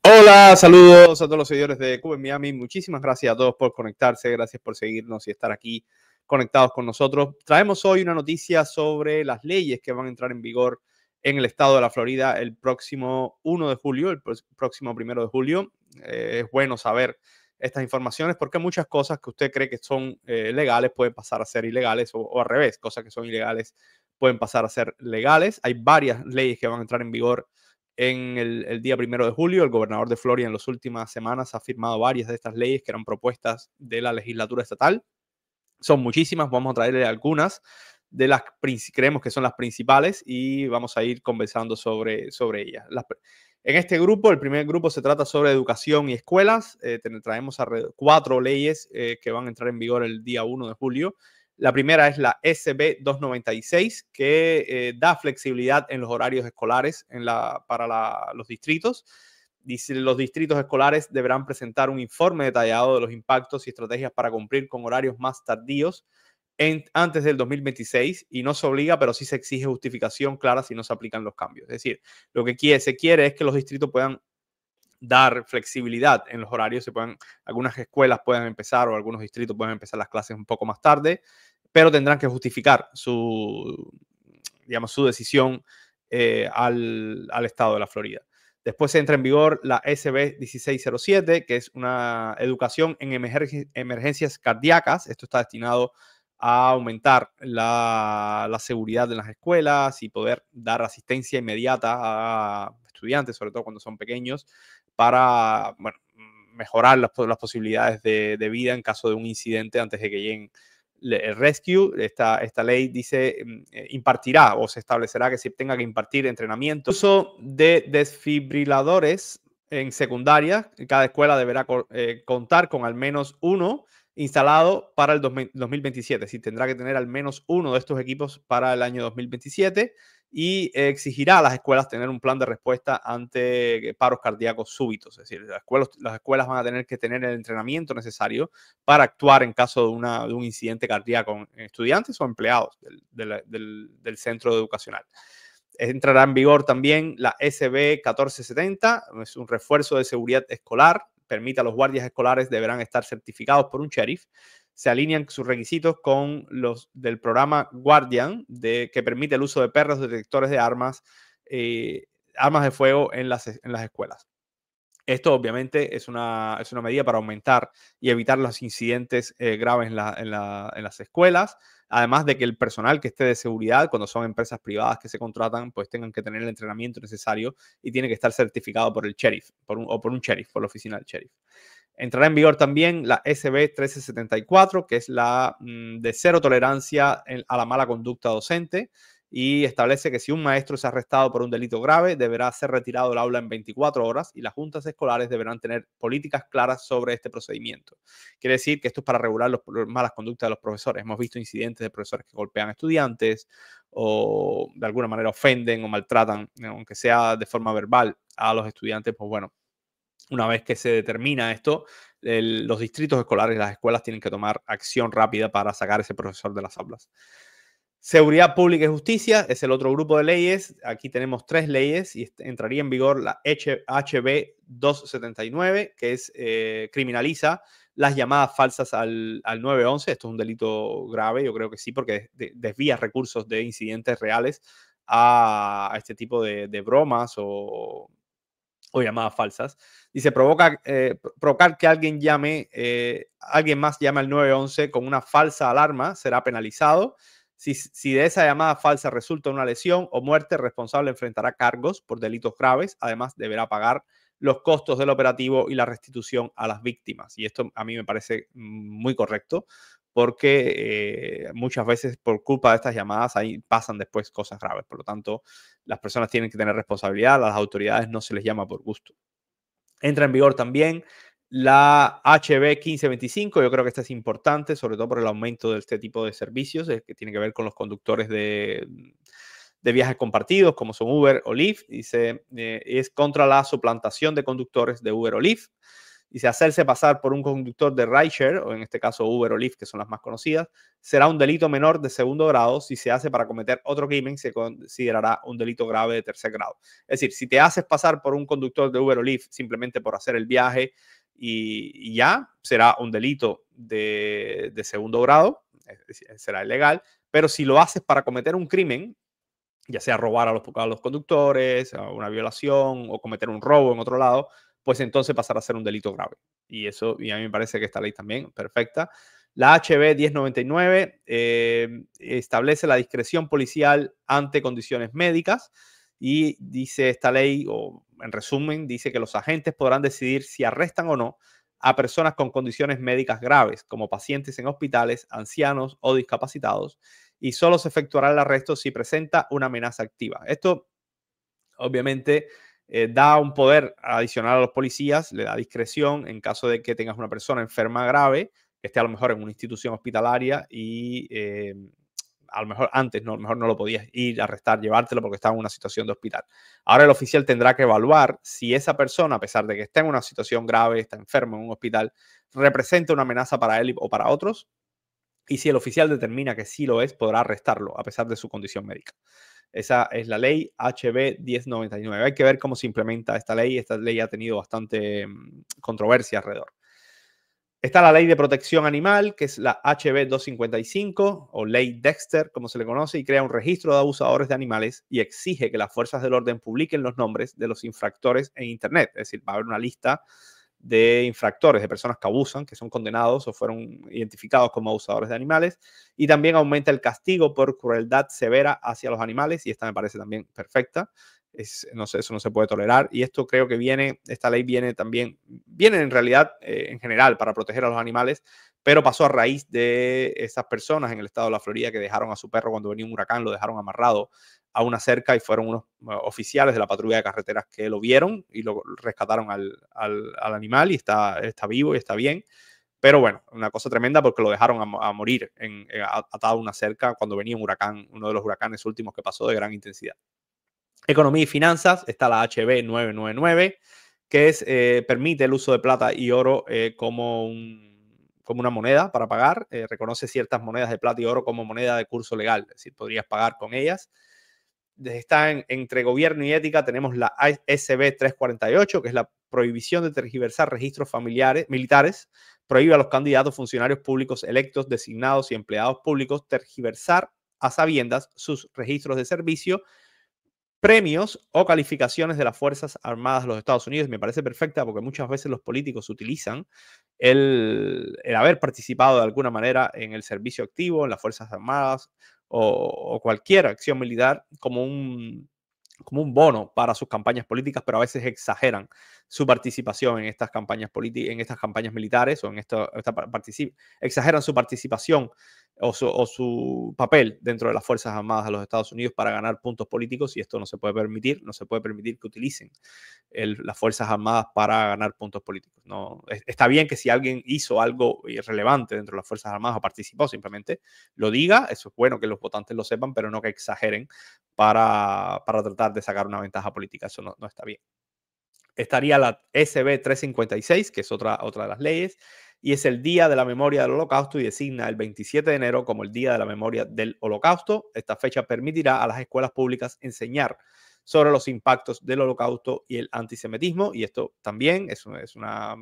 Hola, saludos a todos los seguidores de Cuba en Miami. Muchísimas gracias a todos por conectarse, gracias por seguirnos y estar aquí conectados con nosotros. Traemos hoy una noticia sobre las leyes que van a entrar en vigor en el estado de la Florida el próximo 1 de julio, el próximo 1 de julio. Es bueno saber estas informaciones porque muchas cosas que usted cree que son legales pueden pasar a ser ilegales o al revés, cosas que son ilegales pueden pasar a ser legales. Hay varias leyes que van a entrar en vigor en el día 1 de julio. El gobernador de Florida en las últimas semanas ha firmado varias de estas leyes que eran propuestas de la legislatura estatal. Son muchísimas, vamos a traerle algunas de las que creemos que son las principales y vamos a ir conversando sobre ellas. En este grupo, el primer grupo se trata sobre educación y escuelas. Traemos 4 leyes que van a entrar en vigor el día 1 de julio. La primera es la SB 296, que da flexibilidad en los horarios escolares para los distritos. Dice, los distritos escolares deberán presentar un informe detallado de los impactos y estrategias para cumplir con horarios más tardíos antes del 2026 y no se obliga, pero sí se exige justificación clara si no se aplican los cambios. Es decir, lo que se quiere es que los distritos puedan dar flexibilidad en los horarios. Algunas escuelas puedan empezar o algunos distritos pueden empezar las clases un poco más tarde, pero tendrán que justificar su decisión al estado de la Florida. Después entra en vigor la SB 1607, que es una educación en emergencias cardíacas. Esto está destinado a aumentar la seguridad en las escuelas y poder dar asistencia inmediata a estudiantes, sobre todo cuando son pequeños, para mejorar las posibilidades de vida en caso de un incidente antes de que lleguen el rescue. Esta ley dice impartirá o se establecerá que se tenga que impartir entrenamiento. Uso de desfibriladores en secundaria. Cada escuela deberá contar con al menos uno instalado para el 2027. Sí, tendrá que tener al menos uno de estos equipos para el año 2027 y exigirá a las escuelas tener un plan de respuesta ante paros cardíacos súbitos. Es decir, las escuelas van a tener que tener el entrenamiento necesario para actuar en caso de un incidente cardíaco en estudiantes o empleados del centro educacional. Entrará en vigor también la SB 1470, es un refuerzo de seguridad escolar. Permite a los guardias escolares deberán estar certificados por un sheriff. Se alinean sus requisitos con los del programa Guardian, que permite el uso de perros detectores de armas de fuego en las escuelas. Esto obviamente es una medida para aumentar y evitar los incidentes graves en las escuelas, además de que el personal que esté de seguridad, cuando son empresas privadas que se contratan, pues tengan que tener el entrenamiento necesario y tiene que estar certificado por el sheriff, por un sheriff, por la oficina del sheriff. Entrará en vigor también la SB 1374, que es la de cero tolerancia a la mala conducta docente, y establece que si un maestro es arrestado por un delito grave, deberá ser retirado del aula en 24 horas y las juntas escolares deberán tener políticas claras sobre este procedimiento. Quiere decir que esto es para regular las malas conductas de los profesores. Hemos visto incidentes de profesores que golpean a estudiantes o de alguna manera ofenden o maltratan, aunque sea de forma verbal, a los estudiantes. Pues bueno, una vez que se determina esto, los distritos escolares y las escuelas tienen que tomar acción rápida para sacar a ese profesor de las aulas. Seguridad Pública y Justicia es el otro grupo de leyes. Aquí tenemos 3 leyes y entraría en vigor la HB 279, que criminaliza las llamadas falsas al 911. Esto es un delito grave, yo creo que sí, porque desvía recursos de incidentes reales a este tipo de bromas o llamadas falsas. Dice, provocar que alguien más llame al 911 con una falsa alarma será penalizado. Si de esa llamada falsa resulta una lesión o muerte, el responsable enfrentará cargos por delitos graves. Además, deberá pagar los costos del operativo y la restitución a las víctimas. Y esto a mí me parece muy correcto porque muchas veces por culpa de estas llamadas ahí pasan después cosas graves. Por lo tanto, las personas tienen que tener responsabilidad, a las autoridades no se les llama por gusto. Entra en vigor también la HB 1525, yo creo que esta es importante, sobre todo por el aumento de este tipo de servicios, que tiene que ver con los conductores de viajes compartidos, como son Uber o Lyft. Dice, es contra la suplantación de conductores de Uber o Lyft. Dice, hacerse pasar por un conductor de rideshare, o en este caso Uber o Lyft, que son las más conocidas, será un delito menor de segundo grado. Si se hace para cometer otro crimen, se considerará un delito grave de tercer grado. Es decir, si te haces pasar por un conductor de Uber o Lyft simplemente por hacer el viaje y ya, será un delito de segundo grado, será ilegal. Pero si lo haces para cometer un crimen, ya sea robar a los conductores, a una violación o cometer un robo en otro lado, pues entonces pasará a ser un delito grave. Y eso, y a mí me parece que esta ley también, perfecta. La HB 1099 establece la discreción policial ante condiciones médicas y dice esta ley, o en resumen, dice que los agentes podrán decidir si arrestan o no a personas con condiciones médicas graves, como pacientes en hospitales, ancianos o discapacitados, y solo se efectuará el arresto si presenta una amenaza activa. Esto, obviamente, da un poder adicional a los policías, le da discreción en caso de que tengas una persona enferma grave, que esté a lo mejor en una institución hospitalaria y a lo mejor antes no, a lo mejor no lo podías ir a arrestar, llevártelo porque estaba en una situación de hospital. Ahora el oficial tendrá que evaluar si esa persona, a pesar de que está en una situación grave, está enfermo en un hospital, representa una amenaza para él o para otros. Y si el oficial determina que sí lo es, podrá arrestarlo a pesar de su condición médica. Esa es la ley HB 1099. Hay que ver cómo se implementa esta ley. Esta ley ha tenido bastante controversia alrededor. Está la ley de protección animal, que es la HB 255 o ley Dexter, como se le conoce, y crea un registro de abusadores de animales y exige que las fuerzas del orden publiquen los nombres de los infractores en Internet. Es decir, va a haber una lista de infractores, de personas que abusan, que son condenados o fueron identificados como abusadores de animales, y también aumenta el castigo por crueldad severa hacia los animales, y esta me parece también perfecta. No sé, eso no se puede tolerar, y esto creo que esta ley viene también, viene en realidad en general para proteger a los animales, pero pasó a raíz de esas personas en el estado de la Florida que dejaron a su perro cuando venía un huracán, lo dejaron amarrado a una cerca y fueron unos oficiales de la patrulla de carreteras que lo vieron y lo rescataron al animal y está vivo y está bien. Pero bueno, una cosa tremenda porque lo dejaron a morir atado a una cerca cuando venía un huracán, uno de los huracanes últimos que pasó de gran intensidad. Economía y finanzas, está la HB 999, que permite el uso de plata y oro como una moneda para pagar. Reconoce ciertas monedas de plata y oro como moneda de curso legal, es decir, podrías pagar con ellas. Está entre gobierno y ética, tenemos la SB 348, que es la prohibición de tergiversar registros militares. Prohíbe a los candidatos, funcionarios públicos electos, designados y empleados públicos tergiversar a sabiendas sus registros de servicio, premios o calificaciones de las Fuerzas Armadas de los Estados Unidos. Me parece perfecta porque muchas veces los políticos utilizan el haber participado de alguna manera en el servicio activo, en las Fuerzas Armadas o cualquier acción militar como un bono para sus campañas políticas, pero a veces exageran su participación en estas campañas políticas, en estas campañas militares o en exageran su participación o su papel dentro de las Fuerzas Armadas de los Estados Unidos para ganar puntos políticos, y esto no se puede permitir. No se puede permitir que utilicen las Fuerzas Armadas para ganar puntos políticos. No, está bien que si alguien hizo algo irrelevante dentro de las Fuerzas Armadas o participó, simplemente lo diga. Eso es bueno que los votantes lo sepan, pero no que exageren para tratar de sacar una ventaja política. Eso no está bien. Estaría la SB 356, que es otra de las leyes, y es el Día de la Memoria del Holocausto y designa el 27 de enero como el Día de la Memoria del Holocausto. Esta fecha permitirá a las escuelas públicas enseñar sobre los impactos del Holocausto y el antisemitismo, y esto también es una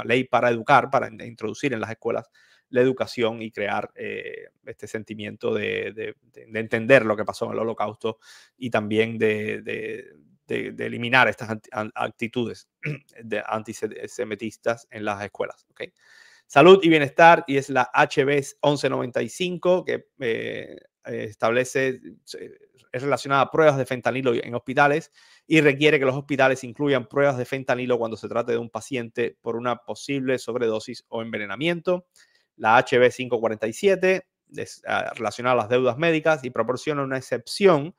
ley para educar, para introducir en las escuelas la educación y crear este sentimiento de entender lo que pasó en el Holocausto y también de eliminar estas actitudes antisemitistas en las escuelas. ¿Okay? Salud y bienestar, y es la HB 1195, que establece, es relacionada a pruebas de fentanilo en hospitales y requiere que los hospitales incluyan pruebas de fentanilo cuando se trate de un paciente por una posible sobredosis o envenenamiento. La HB 547 es relacionada a las deudas médicas y proporciona una excepción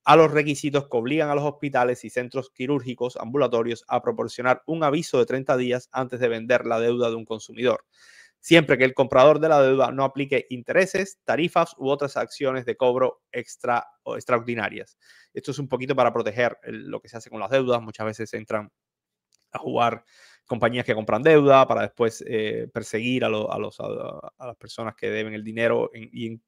a los requisitos que obligan a los hospitales y centros quirúrgicos ambulatorios a proporcionar un aviso de 30 días antes de vender la deuda de un consumidor, siempre que el comprador de la deuda no aplique intereses, tarifas u otras acciones de cobro extraordinarias. Esto es un poquito para proteger lo que se hace con las deudas. Muchas veces entran a jugar compañías que compran deuda para después perseguir a las personas que deben el dinero en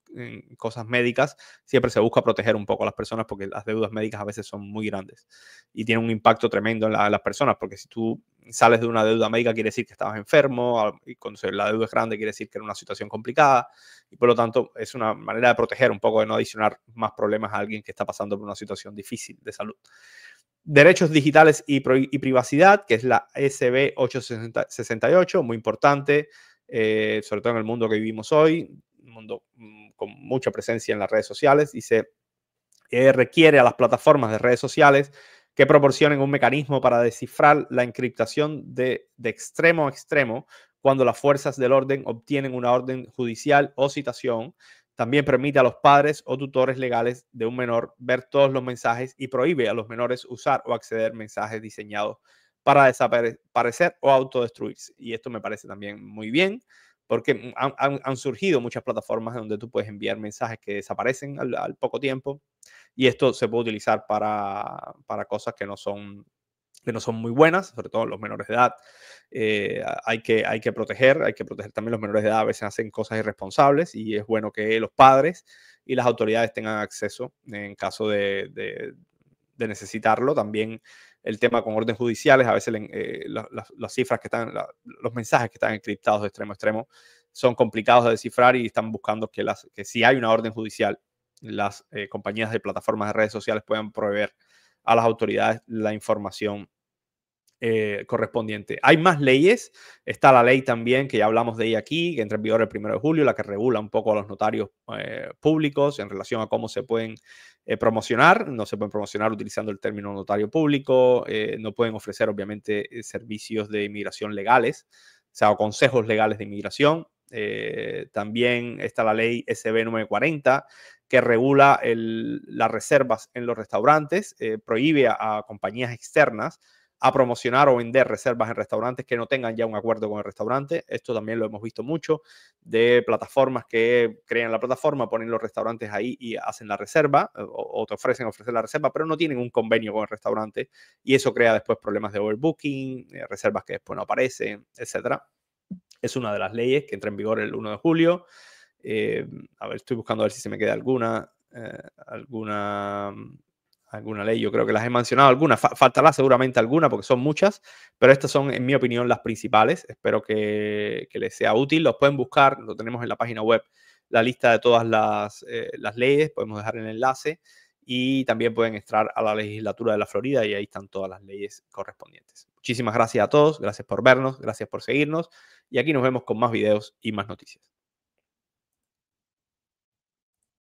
cosas médicas. Siempre se busca proteger un poco a las personas porque las deudas médicas a veces son muy grandes y tienen un impacto tremendo en las personas, porque si tú sales de una deuda médica quiere decir que estabas enfermo, y cuando la deuda es grande quiere decir que era una situación complicada, y por lo tanto es una manera de proteger un poco, de no adicionar más problemas a alguien que está pasando por una situación difícil de salud. Derechos digitales y privacidad, que es la SB 868, muy importante, sobre todo en el mundo que vivimos hoy, un mundo con mucha presencia en las redes sociales. Dice, requiere a las plataformas de redes sociales que proporcionen un mecanismo para descifrar la encriptación de extremo a extremo cuando las fuerzas del orden obtienen una orden judicial o citación. También permite a los padres o tutores legales de un menor ver todos los mensajes y prohíbe a los menores usar o acceder a mensajes diseñados para desaparecer o autodestruirse. Y esto me parece también muy bien, porque han surgido muchas plataformas donde tú puedes enviar mensajes que desaparecen al poco tiempo, y esto se puede utilizar para cosas que no son muy buenas, sobre todo los menores de edad. Hay que proteger también los menores de edad. A veces hacen cosas irresponsables y es bueno que los padres y las autoridades tengan acceso en caso de necesitarlo. También el tema con órdenes judiciales, a veces las cifras que están, los mensajes que están encriptados de extremo a extremo son complicados de descifrar y están buscando que si hay una orden judicial, las compañías de plataformas de redes sociales puedan proveer a las autoridades la información correspondiente. Hay más leyes. Está la ley también, que ya hablamos de ella aquí, que entra en vigor el 1 de julio, la que regula un poco a los notarios públicos en relación a cómo se pueden promocionar. No se pueden promocionar utilizando el término notario público. No pueden ofrecer, obviamente, servicios de inmigración legales, o sea, o consejos legales de inmigración. También está la ley SB 940, que regula las reservas en los restaurantes, prohíbe a compañías externas a promocionar o vender reservas en restaurantes que no tengan ya un acuerdo con el restaurante. Esto también lo hemos visto mucho, de plataformas que crean la plataforma, ponen los restaurantes ahí y hacen la reserva, o te ofrecen la reserva, pero no tienen un convenio con el restaurante, y eso crea después problemas de overbooking, reservas que después no aparecen, etcétera. Es una de las leyes que entra en vigor el 1 de julio. A ver, estoy buscando a ver si se me queda alguna ley. Yo creo que las he mencionado algunas. Faltará seguramente alguna porque son muchas, pero estas son, en mi opinión, las principales. Espero que les sea útil. Los pueden buscar, lo tenemos en la página web, la lista de todas las leyes. Podemos dejar el enlace y también pueden entrar a la legislatura de la Florida y ahí están todas las leyes correspondientes. Muchísimas gracias a todos. Gracias por vernos, gracias por seguirnos, y aquí nos vemos con más videos y más noticias.